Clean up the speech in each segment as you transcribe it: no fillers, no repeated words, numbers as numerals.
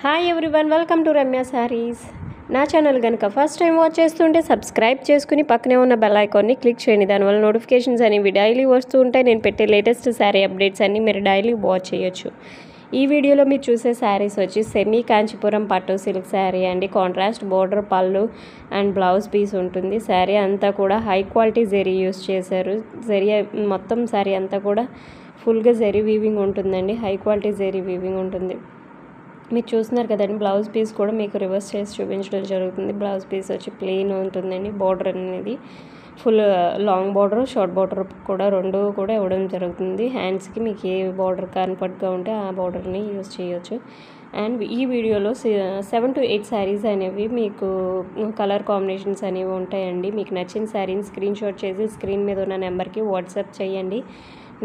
Hi everyone, welcome to Ramya saris. నా channel కనుక first time watch చేస్తుంటే సబ్స్క్రైబ్ చేసుకుని పక్కనే ఉన్న బెల్ ఐకాన్ని క్లిక్ చేయండి. దానివల్ల నోటిఫికేషన్స్ అనేవి డైలీ వస్తూ ఉంటాయి. నేను పెట్టే లేటెస్ట్ శారీ అప్డేట్స్ అన్నీ మీరు డైలీ వాచ్ చేయొచ్చు. ఈ వీడియోలో మీరు చూసే శారీస్ వచ్చి సెమీ కాంచీపురం పట్టు సిల్క్ శారీ అండి. కాంట్రాస్ట్ బోర్డర్, పళ్ళు అండ్ బ్లౌజ్ పీస్ ఉంటుంది. శారీ అంతా కూడా హై క్వాలిటీ జెరీ యూస్ చేశారు. జెరీ మొత్తం శారీ అంతా కూడా ఫుల్గా జెరీ వీవింగ్ ఉంటుందండి. హై క్వాలిటీ జెరీ వీవింగ్ ఉంటుంది. మీరు చూస్తున్నారు కదండి, బ్లౌజ్ పీస్ కూడా మీకు రివర్స్ చేసి చూపించడం జరుగుతుంది. బ్లౌజ్ పీస్ వచ్చి ప్లెయిన్ ఉంటుందండి. బార్డర్ అనేది full long border, short border కూడా రెండు కూడా ఇవ్వడం జరుగుతుంది. హ్యాండ్స్కి మీకు ఏ బార్డర్ కంఫర్ట్గా ఉంటే ఆ బార్డర్ని యూజ్ చేయొచ్చు. అండ్ ఈ వీడియోలో 7 to 8 శారీస్ అనేవి మీకు కలర్ కాంబినేషన్స్ అనేవి ఉంటాయండి. మీకు నచ్చిన శారీని స్క్రీన్ షాట్ చేసి స్క్రీన్ మీద ఉన్న నెంబర్కి వాట్సాప్ చేయండి.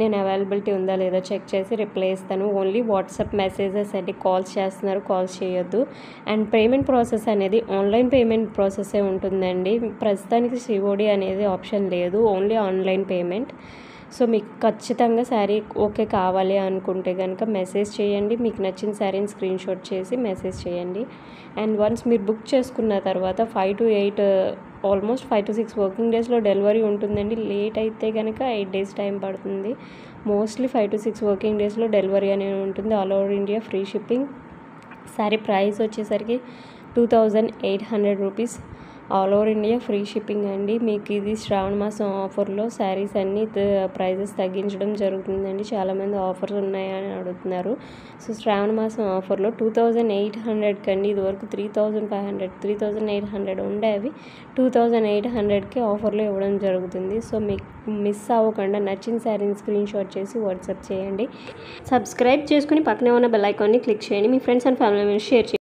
నేను అవైలబిలిటీ ఉందా లేదో చెక్ చేసి రిప్లై ఇస్తాను. ఓన్లీ వాట్సాప్ మెసేజెస్ అండి. కాల్స్ చేస్తున్నారు, కాల్స్ చేయొద్దు. అండ్ పేమెంట్ ప్రాసెస్ అనేది ఆన్లైన్ పేమెంట్ ప్రాసెసే ఉంటుందండి. ప్రస్తుతానికి సిఓడి అనేది ఆప్షన్ లేదు, ఓన్లీ ఆన్లైన్ పేమెంట్. సో మీకు ఖచ్చితంగా శారీ ఓకే కావాలి అనుకుంటే కనుక మెసేజ్ చేయండి. మీకు నచ్చిన శారీని స్క్రీన్ షాట్ చేసి మెసేజ్ చేయండి. అండ్ వన్స్ మీరు బుక్ చేసుకున్న తర్వాత 5 to 8 ఆల్మోస్ట్ 5 to 6 వర్కింగ్ డేస్లో డెలివరీ ఉంటుందండి. లేట్ అయితే కనుక 8 days టైం పడుతుంది. మోస్ట్లీ 5 to 6 వర్కింగ్ డేస్లో డెలివరీ అనేది ఉంటుంది. All over India free shipping. Sari price వచ్చేసరికి 2800 rupees. All over India free shipping అండి. మీకు ఇది శ్రావణ మాసం ఆఫర్లో శారీస్ అన్నీ ప్రైజెస్ తగ్గించడం జరుగుతుందండి. చాలామంది ఆఫర్స్ ఉన్నాయని అడుగుతున్నారు. సో శ్రావణ మాసం ఆఫర్లో 2800 కండి. ఇదివరకు 3500, 3800 ఉండేవి. 2800కి ఆఫర్లో ఇవ్వడం జరుగుతుంది. సో మీకు మిస్ అవ్వకుండా నచ్చిన శారీని స్క్రీన్ షాట్ చేసి వాట్సాప్ చేయండి. సబ్స్క్రైబ్ చేసుకుని పక్కనే ఉన్న బెల్ ఐకాన్ని క్లిక్ చేయండి. మీ friends and family members share చేయండి.